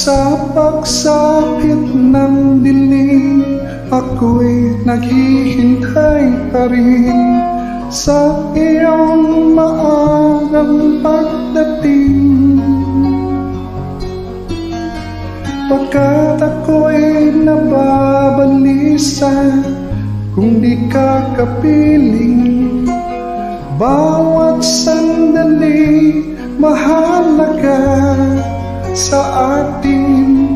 Sa pagsapit ng dilim, ako'y naghihintay pa rin sa iyong maagang pagdating. Pagkat ako'y nababalisa kung di ka kapiling. Bawat sandali mahalaga sa atin.